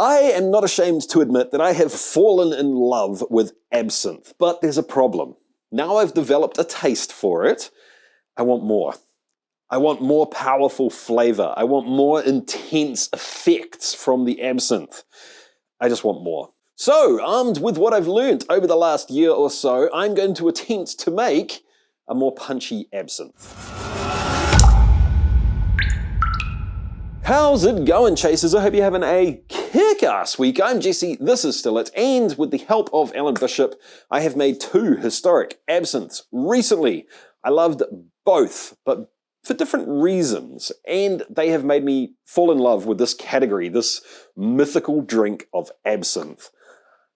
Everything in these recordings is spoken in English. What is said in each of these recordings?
I am not ashamed to admit that I have fallen in love with absinthe, but there's a problem. Now I've developed a taste for it, I want more. I want more powerful flavour. I want more intense effects from the absinthe. I just want more. So, armed with what I've learnt over the last year or so, I'm going to attempt to make a more punchy absinthe. How's it going, chasers? I hope you're having a kick-ass week. I'm Jesse, this is Still It, and with the help of Alan Bishop, I have made 2 historic absinthes recently. I loved both, but for different reasons, and they have made me fall in love with this category, this mythical drink of absinthe.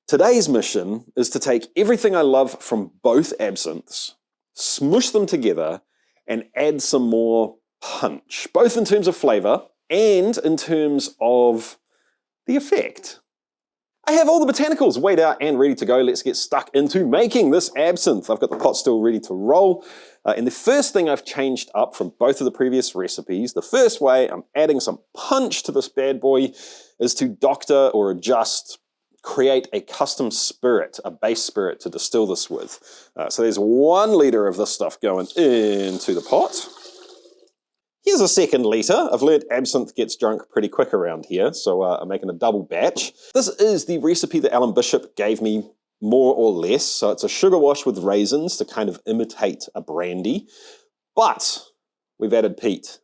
Today's mission is to take everything I love from both absinthes, smush them together, and add some more punch, both in terms of flavour and in terms of the effect. I have all the botanicals weighed out and ready to go. Let's get stuck into making this absinthe. I've got the pot still ready to roll. And the first thing I've changed up from both of the previous recipes, the first way I'm adding some punch to this bad boy is to doctor or adjust, create a custom spirit, a base spirit to distill this with. So there's 1 litre of this stuff going into the pot. Here's a 2nd litre. I've learned absinthe gets drunk pretty quick around here, so I'm making a double batch. This is the recipe that Alan Bishop gave me, more or less. So it's a sugar wash with raisins to kind of imitate a brandy. But we've added peat,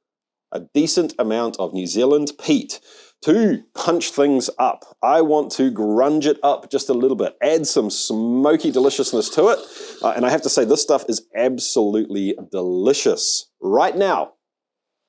a decent amount of New Zealand peat to punch things up. I want to grunge it up just a little bit, add some smoky deliciousness to it. And I have to say, this stuff is absolutely delicious. Right now,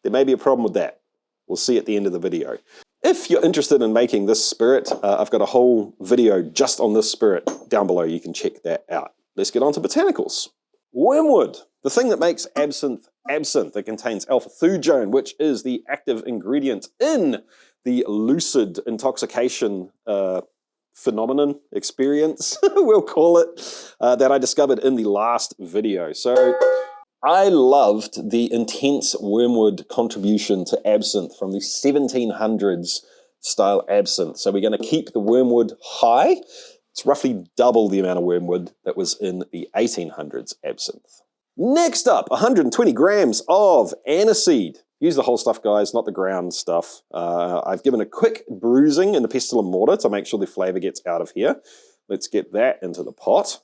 there may be a problem with that. We'll see at the end of the video. If you're interested in making this spirit, I've got a whole video just on this spirit down below. You can check that out. Let's get on to botanicals. Wormwood, the thing that makes absinthe absinthe. It contains alpha-thujone, which is the active ingredient in the Lucid intoxication phenomenon, experience, we'll call it, that I discovered in the last video. So I loved the intense wormwood contribution to absinthe from the 1700s style absinthe. So we're going to keep the wormwood high. It's roughly double the amount of wormwood that was in the 1800s absinthe. Next up, 120 grams of aniseed. Use the whole stuff, guys, not the ground stuff. I've given a quick bruising in the pestle and mortar to make sure the flavor gets out of here. Let's get that into the pot.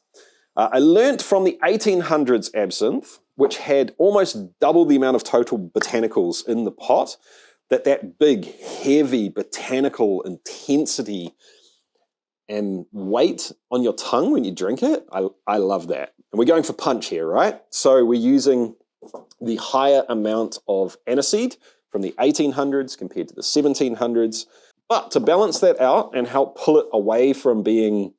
I learnt from the 1800s absinthe, which had almost double the amount of total botanicals in the pot, that big, heavy botanical intensity and weight on your tongue when you drink it, I love that. And we're going for punch here, right? So we're using the higher amount of aniseed from the 1800s compared to the 1700s. But to balance that out and help pull it away from being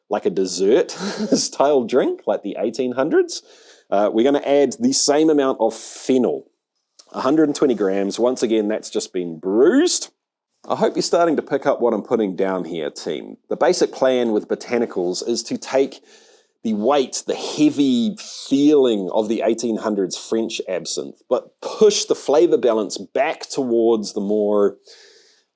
like a dessert style drink like the 1800s, we're going to add the same amount of fennel, 120 grams. Once again, that's just been bruised. I hope you're starting to pick up what I'm putting down here, team. The basic plan with botanicals is to take the weight, the heavy feeling of the 1800s French absinthe, but push the flavor balance back towards the more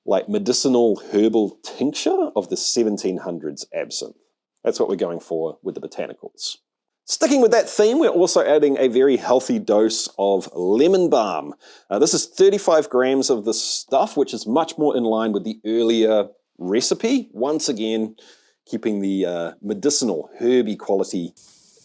like medicinal herbal tincture of the 1700s absinthe. That's what we're going for with the botanicals. Sticking with that theme, we're also adding a very healthy dose of lemon balm. This is 35 grams of this stuff, which is much more in line with the earlier recipe. Once again, keeping the medicinal, herby quality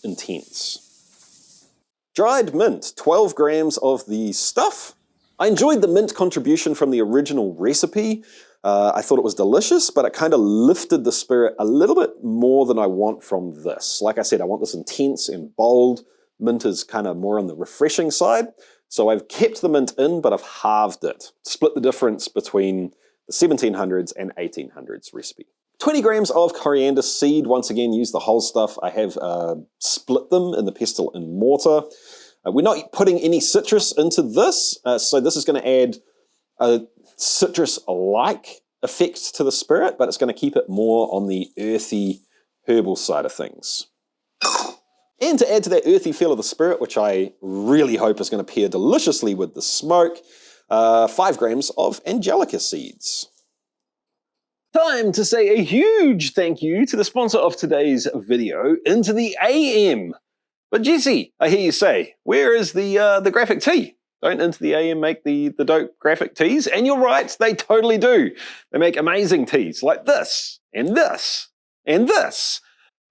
intense. Dried mint, 12 grams of the stuff. I enjoyed the mint contribution from the original recipe. I thought it was delicious, but it kind of lifted the spirit a little bit more than I want from this. Like I said, I want this intense and bold. Mint is kind of more on the refreshing side. So I've kept the mint in, but I've halved it. Split the difference between the 1700s and 1800s recipe. 20 grams of coriander seed. Once again, use the whole stuff. I have split them in the pestle and mortar. We're not putting any citrus into this, so this is going to add a citrus-like effect to the spirit, but it's going to keep it more on the earthy, herbal side of things. And to add to that earthy feel of the spirit, which I really hope is going to pair deliciously with the smoke, 5 grams of angelica seeds. Time to say a huge thank you to the sponsor of today's video, Into the AM. But Jesse, I hear you say, where is the graphic tee? Don't Into the AM make the dope graphic tees? And you're right, they totally do. They make amazing tees like this, and this, and this.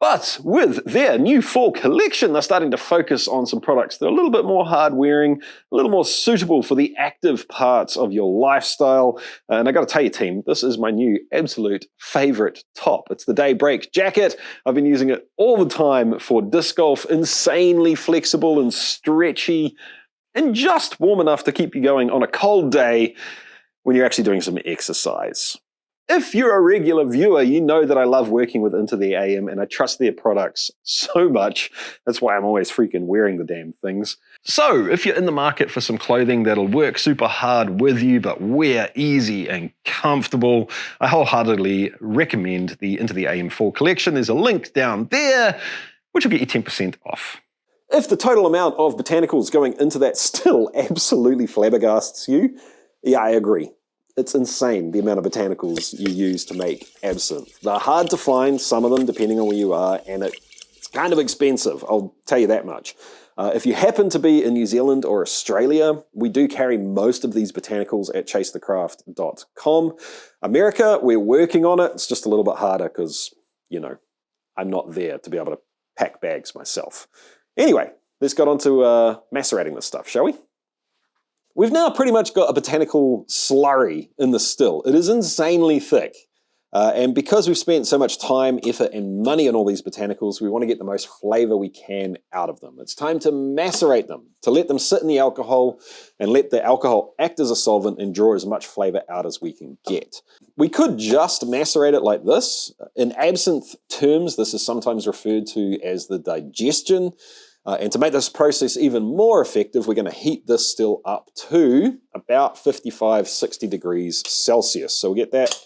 But with their new fall collection, they're starting to focus on some products that are a little bit more hard-wearing, a little more suitable for the active parts of your lifestyle. And I got to tell you, team, this is my new absolute favorite top. It's the Daybreak jacket. I've been using it all the time for disc golf, insanely flexible and stretchy, and just warm enough to keep you going on a cold day when you're actually doing some exercise. If you're a regular viewer, you know that I love working with Into the AM and I trust their products so much. That's why I'm always freaking wearing the damn things. So if you're in the market for some clothing that'll work super hard with you but wear easy and comfortable, I wholeheartedly recommend the Into the AM Fall collection. There's a link down there which will get you 10% off. If the total amount of botanicals going into that still absolutely flabbergasts you, yeah, I agree. It's insane the amount of botanicals you use to make absinthe. They're hard to find, some of them, depending on where you are, and it's kind of expensive, I'll tell you that much. If you happen to be in New Zealand or Australia, we do carry most of these botanicals at chasethecraft.com. America, we're working on it. It's just a little bit harder because, you know, I'm not there to be able to pack bags myself. Anyway, let's get on to macerating this stuff, shall we? We've now pretty much got a botanical slurry in the still. It is insanely thick. And because we've spent so much time, effort, and money on all these botanicals, we want to get the most flavor we can out of them. It's time to macerate them, to let them sit in the alcohol and let the alcohol act as a solvent and draw as much flavor out as we can get. We could just macerate it like this. In absinthe terms, this is sometimes referred to as the digestion. And to make this process even more effective, we're going to heat this still up to about 55, 60 degrees Celsius. So we'll get that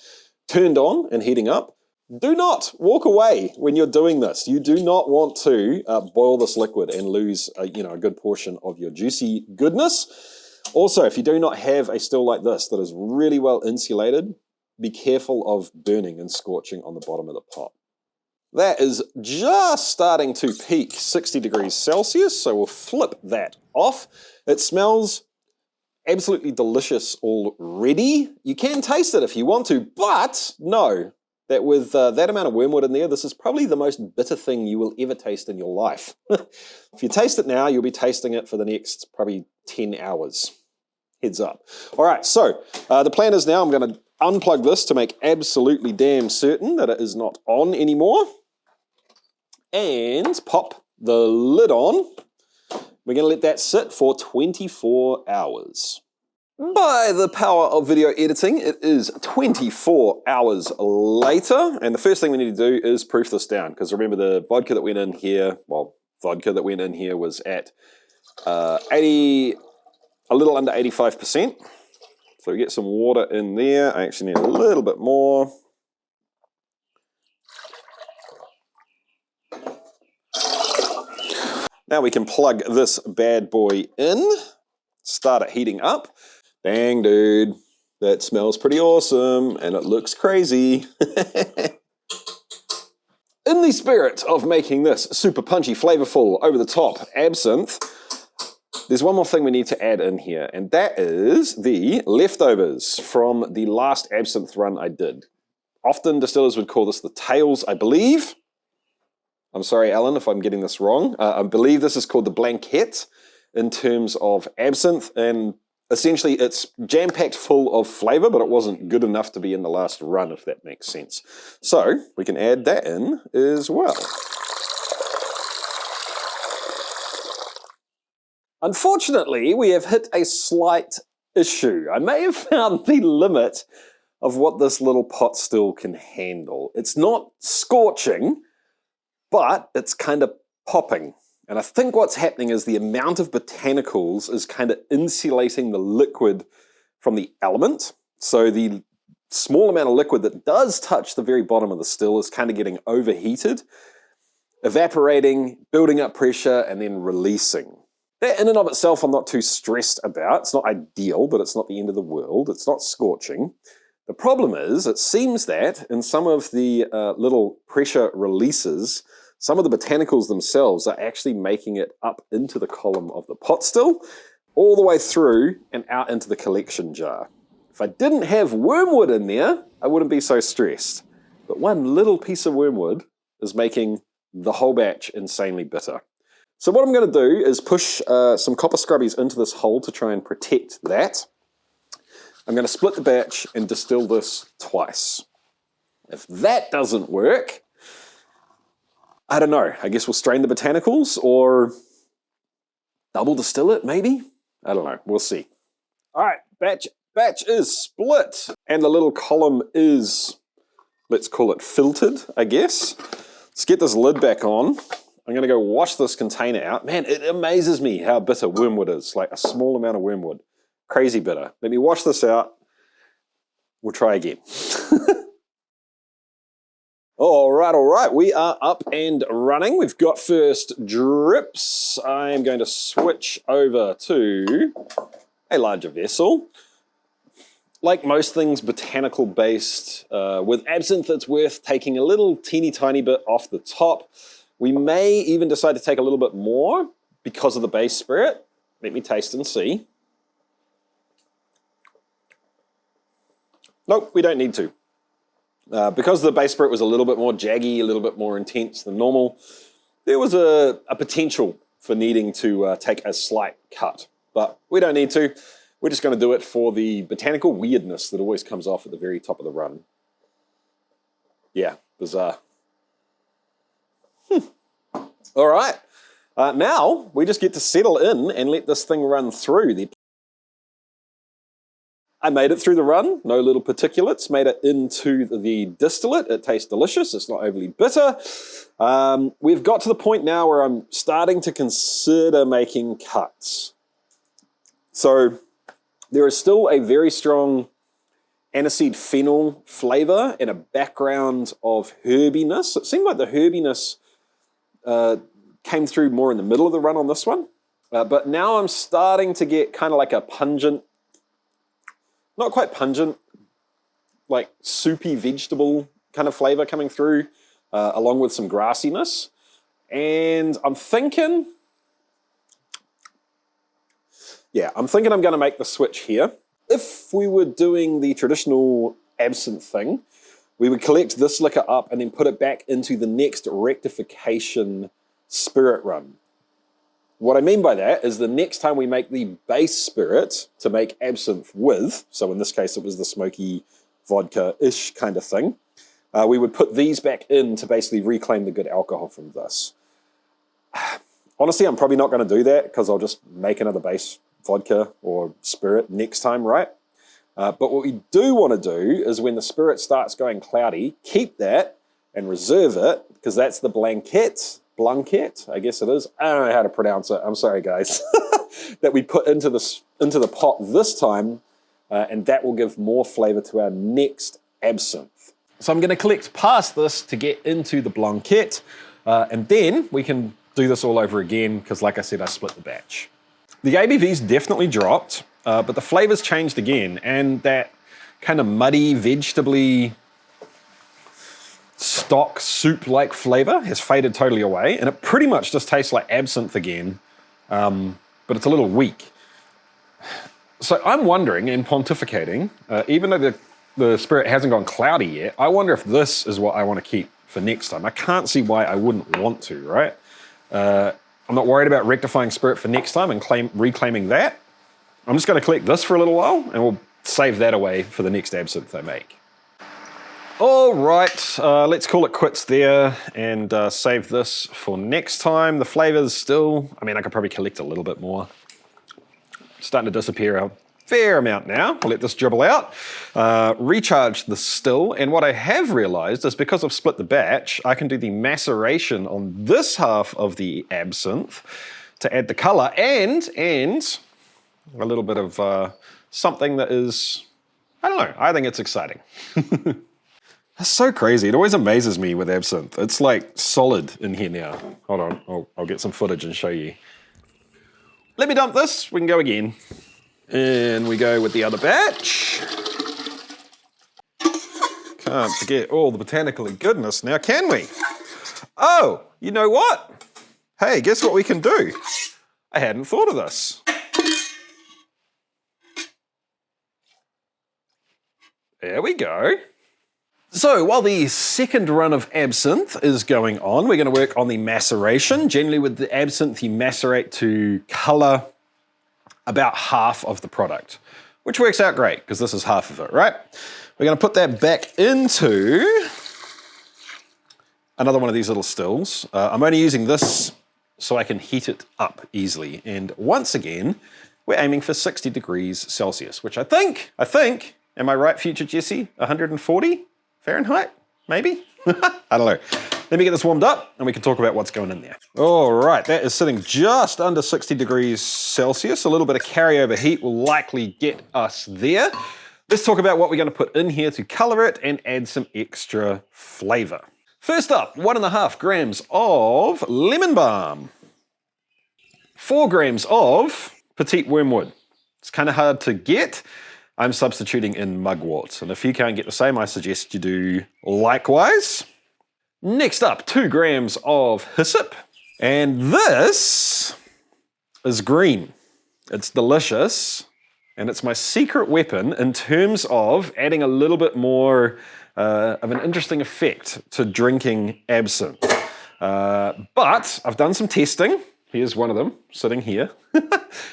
turned on and heating up. Do not walk away when you're doing this. You do not want to boil this liquid and lose a good portion of your juicy goodness. Also, if you do not have a still like this that is really well insulated, be careful of burning and scorching on the bottom of the pot. That is just starting to peak 60 degrees Celsius, so we'll flip that off. It smells absolutely delicious already. You can taste it if you want to, but know that with that amount of wormwood in there, this is probably the most bitter thing you will ever taste in your life. If you taste it now, you'll be tasting it for the next probably 10 hours. Heads up. All right, so the plan is now I'm going to unplug this to make absolutely damn certain that it is not on anymore. And pop the lid on. We're going to let that sit for 24 hours. By the power of video editing, it is 24 hours later, and the first thing we need to do is proof this down, because remember the vodka that went in here, was at 80, a little under 85%. So we get some water in there. I actually need a little bit more. Now we can plug this bad boy in, start it heating up. Dang, dude, that smells pretty awesome and it looks crazy. In the spirit of making this super punchy, flavorful, over the top absinthe, there's one more thing we need to add in here, and that is the leftovers from the last absinthe run I did. Often distillers would call this the tails, I believe. I'm sorry, Alan, if I'm getting this wrong. I believe this is called the blanquette in terms of absinthe, and essentially it's jam-packed full of flavor, but it wasn't good enough to be in the last run, if that makes sense. So we can add that in as well. Unfortunately, we have hit a slight issue. I may have found the limit of what this little pot still can handle. It's not scorching, but it's kind of popping. And I think what's happening is the amount of botanicals is kind of insulating the liquid from the element. So the small amount of liquid that does touch the very bottom of the still is kind of getting overheated, evaporating, building up pressure, and then releasing. That in and of itself I'm not too stressed about. It's not ideal, but it's not the end of the world. It's not scorching. The problem is, it seems that in some of the little pressure releases, some of the botanicals themselves are actually making it up into the column of the pot still, all the way through and out into the collection jar. If I didn't have wormwood in there, I wouldn't be so stressed. But one little piece of wormwood is making the whole batch insanely bitter. So what I'm going to do is push some copper scrubbies into this hole to try and protect that. I'm going to split the batch and distill this twice. If that doesn't work, I don't know. I guess we'll strain the botanicals or double distill it, maybe? I don't know. We'll see. All right, batch is split. And the little column is, let's call it filtered, I guess. Let's get this lid back on. I'm going to go wash this container out. Man, it amazes me how bitter wormwood is. Like a small amount of wormwood. Crazy bitter. Let me wash this out. We'll try again. All right. We are up and running. We've got first drips. I am going to switch over to a larger vessel. Like most things botanical based, with absinthe, it's worth taking a little teeny tiny bit off the top. We may even decide to take a little bit more because of the base spirit. Let me taste and see. Nope, we don't need to. Because the base spirit was a little bit more jaggy, a little bit more intense than normal, there was a potential for needing to take a slight cut. But we don't need to. We're just going to do it for the botanical weirdness that always comes off at the very top of the run. Yeah, bizarre. All right. Now, we just get to settle in and let this thing run through. I made it through the run, no little particulates, made it into the distillate. It tastes delicious, it's not overly bitter. We've got to the point now where I'm starting to consider making cuts. So there is still a very strong aniseed fennel flavor and a background of herbiness. It seemed like the herbiness came through more in the middle of the run on this one. But now I'm starting to get kind of like a pungent, not quite pungent, like soupy vegetable kind of flavor coming through, along with some grassiness. And I'm thinking I'm going to make the switch here. If we were doing the traditional absinthe thing, we would collect this liquor up and then put it back into the next rectification spirit run. What I mean by that is the next time we make the base spirit to make absinthe with, so in this case it was the smoky vodka-ish kind of thing, we would put these back in to basically reclaim the good alcohol from this. Honestly, I'm probably not going to do that because I'll just make another base vodka or spirit next time, right? But what we do want to do is when the spirit starts going cloudy, keep that and reserve it because that's the blanquette, I guess it is. I don't know how to pronounce it. I'm sorry, guys. That we put into the pot this time, and that will give more flavor to our next absinthe. So I'm going to collect past this to get into the blanquette, and then we can do this all over again because, like I said, I split the batch. The ABV's definitely dropped, but the flavor's changed again, and that kind of muddy, vegetably stock soup-like flavor has faded totally away, and it pretty much just tastes like absinthe again, but it's a little weak. So I'm wondering and pontificating, even though the spirit hasn't gone cloudy yet, I wonder if this is what I want to keep for next time. I can't see why I wouldn't want to, right? I'm not worried about rectifying spirit for next time and reclaiming that. I'm just going to collect this for a little while, and we'll save that away for the next absinthe I make. All right, let's call it quits there and save this for next time. The flavor's still, I mean, I could probably collect a little bit more. Starting to disappear a fair amount now. We'll let this dribble out, recharge the still, and what I have realized is because I've split the batch, I can do the maceration on this half of the absinthe to add the color and a little bit of something that is, I don't know, I think it's exciting. That's so crazy. It always amazes me with absinthe. It's like solid in here now. Hold on, I'll get some footage and show you. Let me dump this, we can go again. And we go with the other batch. Can't forget all the botanical goodness now, can we? Oh, you know what? Hey, guess what we can do? I hadn't thought of this. There we go. So while the second run of absinthe is going on, we're going to work on the maceration. Generally with the absinthe, you macerate to colour about half of the product, which works out great because this is half of it, right? We're going to put that back into another one of these little stills. I'm only using this so I can heat it up easily. And once again, we're aiming for 60 degrees Celsius, which I think, am I right, future Jesse? 140 Fahrenheit, maybe? I don't know. Let me get this warmed up and we can talk about what's going in there. All right, that is sitting just under 60 degrees Celsius. A little bit of carryover heat will likely get us there. Let's talk about what we're going to put in here to color it and add some extra flavor. First up, 1.5 grams of lemon balm, 4 grams of petite wormwood. It's kind of hard to get. I'm substituting in mugwort, and if you can't get the same, I suggest you do likewise. Next up, 2 grams of hyssop, and this is green. It's delicious, and it's my secret weapon in terms of adding a little bit more of an interesting effect to drinking absinthe. But I've done some testing. Here's one of them sitting here,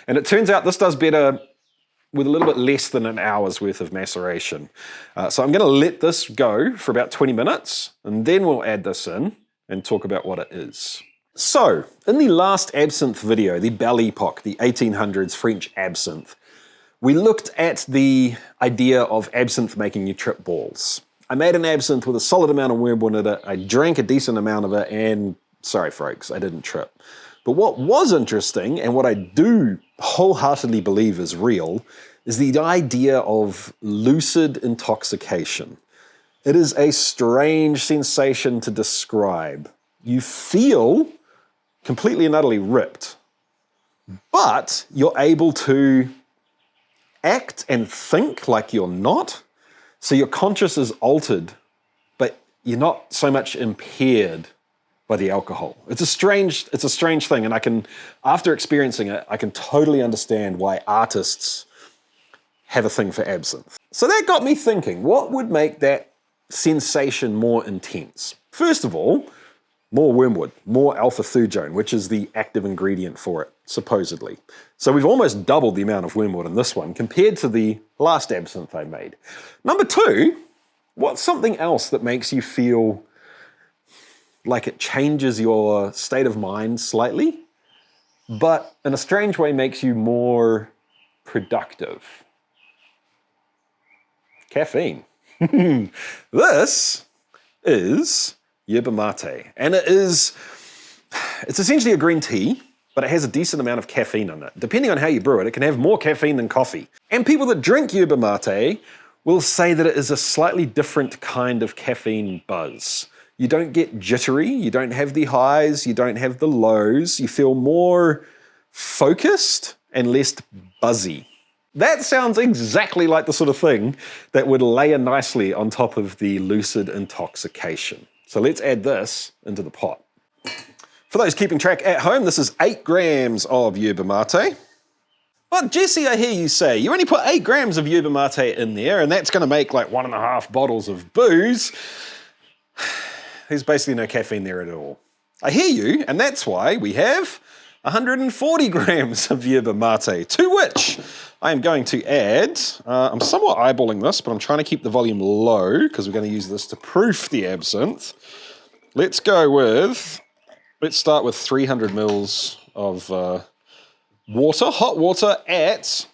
and it turns out this does better with a little bit less than an hour's worth of maceration. So I'm gonna let this go for about 20 minutes, and then we'll add this in and talk about what it is. So, in the last absinthe video, the Belle Epoque, the 1800s French absinthe, we looked at the idea of absinthe making you trip balls. I made an absinthe with a solid amount of wormwood in it, I drank a decent amount of it, and sorry folks, I didn't trip. But what was interesting, and what I do wholeheartedly believe is real, is the idea of lucid intoxication. It is a strange sensation to describe. You feel completely and utterly ripped, but you're able to act and think like you're not. So your conscious is altered, but you're not so much impaired by the alcohol. It's a strange thing, and I can, after experiencing it, I can totally understand why artists have a thing for absinthe. So that got me thinking, what would make that sensation more intense? First of all, more wormwood, more alpha-thujone, which is the active ingredient for it, supposedly. So we've almost doubled the amount of wormwood in this one compared to the last absinthe I made. Number 2, what's something else that makes you feel like it changes your state of mind slightly, but in a strange way makes you more productive? Caffeine. This is yerba mate, and it's essentially a green tea, but it has a decent amount of caffeine in it. Depending on how you brew it, it can have more caffeine than coffee. And people that drink yerba mate will say that it is a slightly different kind of caffeine buzz. You don't get jittery, you don't have the highs, you don't have the lows, you feel more focused and less buzzy. That sounds exactly like the sort of thing that would layer nicely on top of the lucid intoxication. So let's add this into the pot. For those keeping track at home, this is 8 grams of yerba mate. But Jesse, I hear you say, you only put 8 grams of yerba mate in there, and that's gonna make like 1.5 bottles of booze. There's basically no caffeine there at all. I hear you, and that's why we have 140 grams of yerba mate, to which I am going to add, I'm somewhat eyeballing this, but I'm trying to keep the volume low because we're going to use this to proof the absinthe. Let's start with 300 mils of water, hot water at,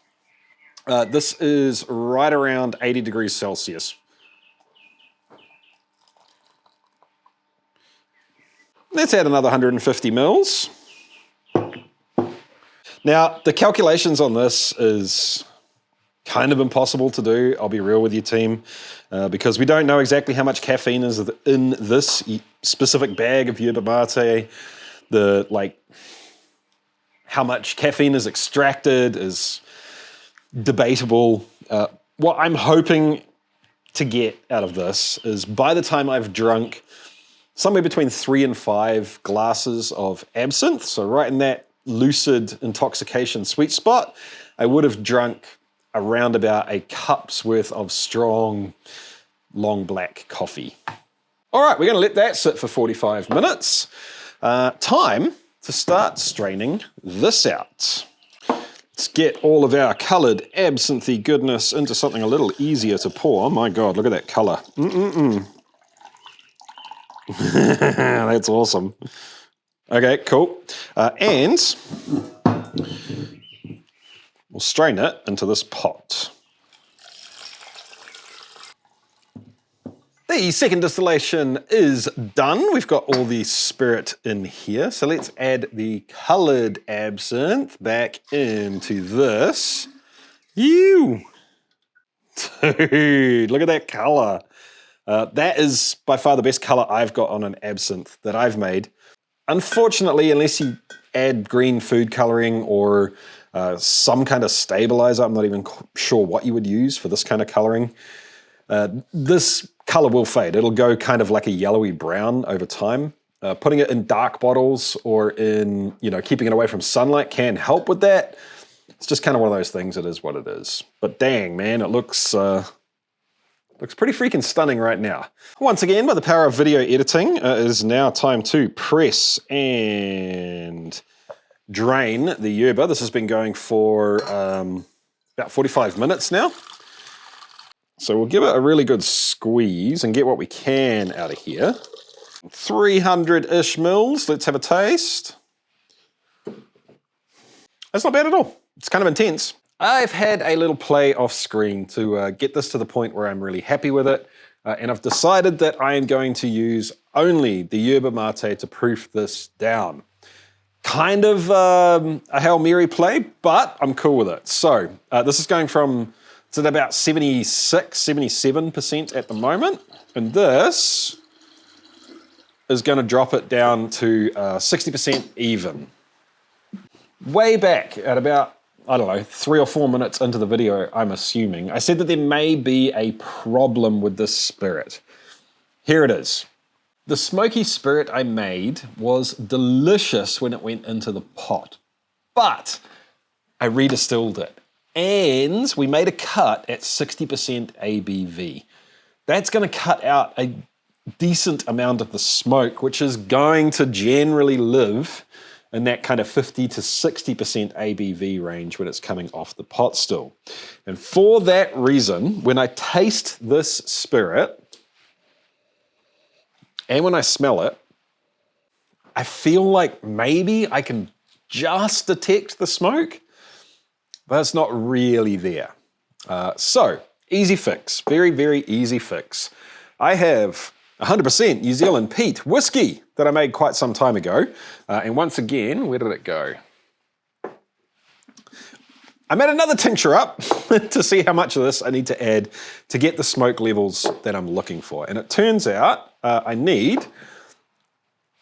this is right around 80 degrees Celsius. Let's add another 150 mils. Now, the calculations on this is kind of impossible to do, I'll be real with you, team, because we don't know exactly how much caffeine is in this specific bag of yerba mate. How much caffeine is extracted is debatable. What I'm hoping to get out of this is by the time I've drunk somewhere between 3 and 5 glasses of absinthe, so right in that Lucid intoxication sweet spot, I would have drunk around about a cup's worth of strong, long black coffee. All right, we're gonna let that sit for 45 minutes. Time to start straining this out. Let's get all of our coloured absinthe goodness into something a little easier to pour. Oh my God, look at that colour. That's awesome. Okay, cool. And we'll strain it into this pot. The second distillation is done. We've got all the spirit in here. So let's add the coloured absinthe back into this. Ew! Dude, look at that colour. That is by far the best colour I've got on an absinthe that I've made. Unfortunately, unless you add green food colouring or some kind of stabiliser, I'm not even sure what you would use for this kind of colouring, this colour will fade. It'll go kind of like a yellowy brown over time. Putting it in dark bottles or in, keeping it away from sunlight can help with that. It's just kind of one of those things. It is what it is. But dang, man, it looks pretty freaking stunning right now. Once again, by the power of video editing, it is now time to press and drain the yerba. This has been going for about 45 minutes now. So we'll give it a really good squeeze and get what we can out of here. 300-ish mils, let's have a taste. That's not bad at all. It's kind of intense. I've had a little play off screen to get this to the point where I'm really happy with it. And I've decided that I am going to use only the yerba mate to proof this down. Kind of a Hail Mary play, but I'm cool with it. So this is going from, it's at about 76, 77% at the moment. And this is going to drop it down to 60% even. Way back at about, I don't know, 3 or 4 minutes into the video, I'm assuming, I said that there may be a problem with this spirit. Here it is. The smoky spirit I made was delicious when it went into the pot, but I redistilled it. And we made a cut at 60% ABV. That's going to cut out a decent amount of the smoke, which is going to generally live in that kind of 50 to 60% ABV range when it's coming off the pot still. And for that reason, when I taste this spirit, and when I smell it, I feel like maybe I can just detect the smoke, but it's not really there. So, easy fix, very, very easy fix. I have 100% New Zealand peat whiskey that I made quite some time ago. And once again, where did it go? I made another tincture up to see how much of this I need to add to get the smoke levels that I'm looking for. And it turns out I need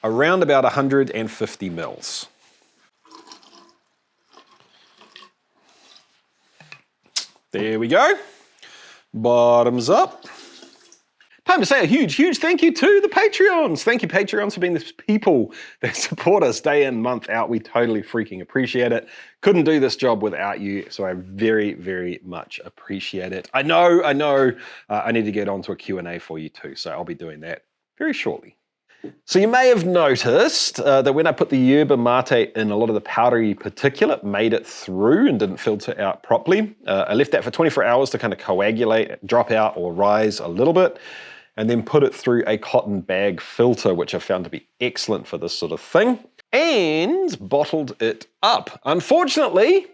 around about 150 mils. There we go. Bottoms up. Time to say a huge, huge thank you to the Patreons. Thank you, Patreons, for being the people that support us day in, month out. We totally freaking appreciate it. Couldn't do this job without you, so I very, very much appreciate it. I know, I need to get onto a Q&A for you too, so I'll be doing that very shortly. So you may have noticed that when I put the yerba mate in, a lot of the powdery particulate made it through and didn't filter out properly. I left that for 24 hours to kind of coagulate, drop out or rise a little bit, and then put it through a cotton bag filter, which I found to be excellent for this sort of thing, and bottled it up. Unfortunately,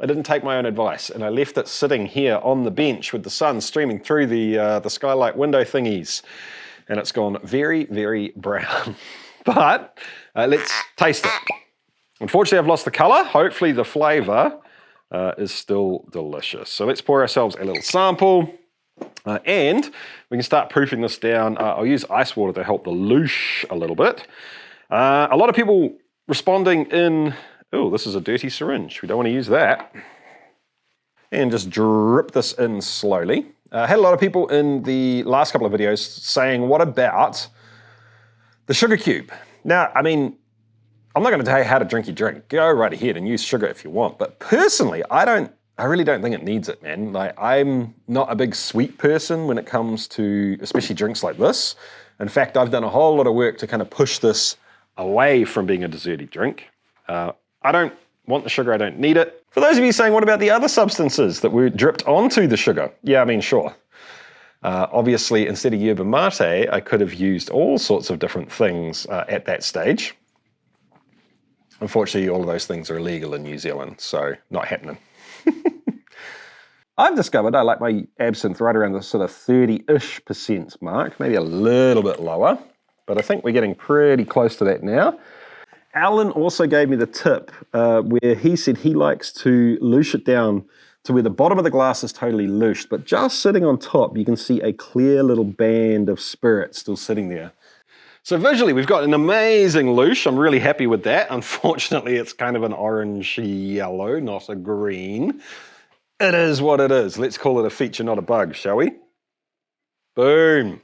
I didn't take my own advice, and I left it sitting here on the bench with the sun streaming through the skylight window thingies. And it's gone very, very brown. But let's taste it. Unfortunately, I've lost the color. Hopefully the flavor is still delicious. So let's pour ourselves a little sample. And we can start proofing this down. I'll use ice water to help dilute a little bit. A lot of people responding in, oh, this is a dirty syringe. We don't want to use that. And just drip this in slowly. I had a lot of people in the last couple of videos saying, what about the sugar cube? Now, I mean, I'm not going to tell you how to drink your drink. Go right ahead and use sugar if you want. But personally, I really don't think it needs it, man. Like, I'm not a big sweet person when it comes to especially drinks like this. In fact, I've done a whole lot of work to kind of push this away from being a desserty drink. I don't want the sugar, I don't need it. For those of you saying, what about the other substances that were dripped onto the sugar? Yeah, I mean, sure. Obviously, instead of yerba mate, I could have used all sorts of different things at that stage. Unfortunately, all of those things are illegal in New Zealand, so not happening. I've discovered I like my absinthe right around the sort of 30-ish% mark, maybe a little bit lower, but I think we're getting pretty close to that now. Alan also gave me the tip where he said he likes to loosh it down to where the bottom of the glass is totally looshed, but just sitting on top, you can see a clear little band of spirit still sitting there. So visually, we've got an amazing loosh. I'm really happy with that. Unfortunately, it's kind of an orangey yellow, not a green. It is what it is. Let's call it a feature, not a bug, shall we? Boom.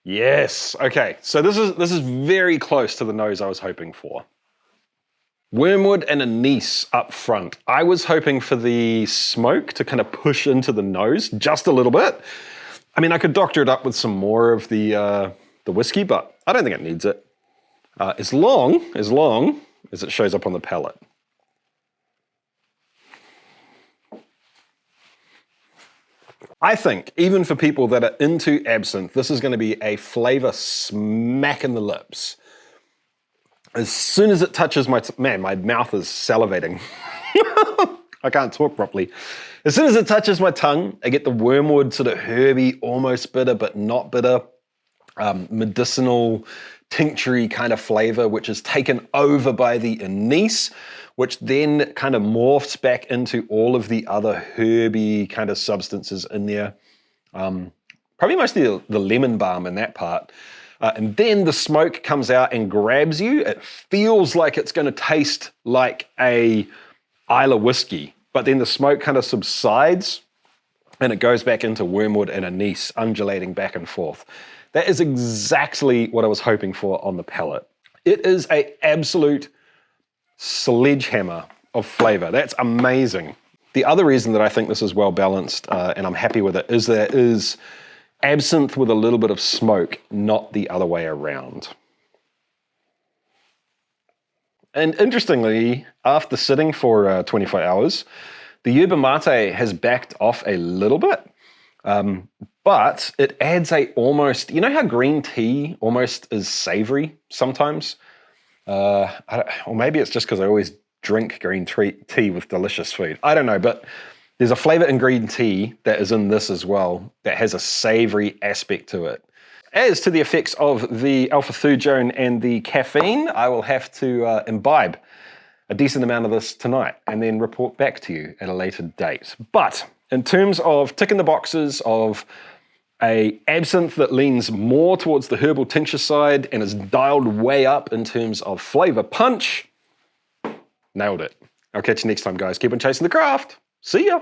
Yes. Okay, so this is very close to the nose I was hoping for. Wormwood and anise up front. I was hoping for the smoke to kind of push into the nose just a little bit. I mean, I could doctor it up with some more of the whiskey, but I don't think it needs it. As long as it shows up on the palate. I think, even for people that are into absinthe, this is going to be a flavour smack in the lips. As soon as it touches my mouth is salivating. I can't talk properly. As soon as it touches my tongue, I get the wormwood sort of herby, almost bitter, but not bitter, medicinal, tincture-y kind of flavour, which is taken over by the anise, which then kind of morphs back into all of the other herby kind of substances in there. Probably mostly the lemon balm in that part. And then the smoke comes out and grabs you. It feels like it's going to taste like a Islay whiskey, but then the smoke kind of subsides and it goes back into wormwood and anise, undulating back and forth. That is exactly what I was hoping for on the palate. It is an absolute sledgehammer of flavor. That's amazing. The other reason that I think this is well balanced and I'm happy with it is that it is absinthe with a little bit of smoke, not the other way around. And interestingly, after sitting for 24 hours, the yerba mate has backed off a little bit, but it adds a almost, you know how green tea almost is savory sometimes? Or maybe it's just because I always drink green tea with delicious food. I don't know, but there's a flavor in green tea that is in this as well that has a savory aspect to it. As to the effects of the alpha-thujone and the caffeine, I will have to imbibe a decent amount of this tonight and then report back to you at a later date. But in terms of ticking the boxes of a absinthe that leans more towards the herbal tincture side and is dialed way up in terms of flavor punch, nailed it. I'll catch you next time, guys. Keep on chasing the craft. See ya.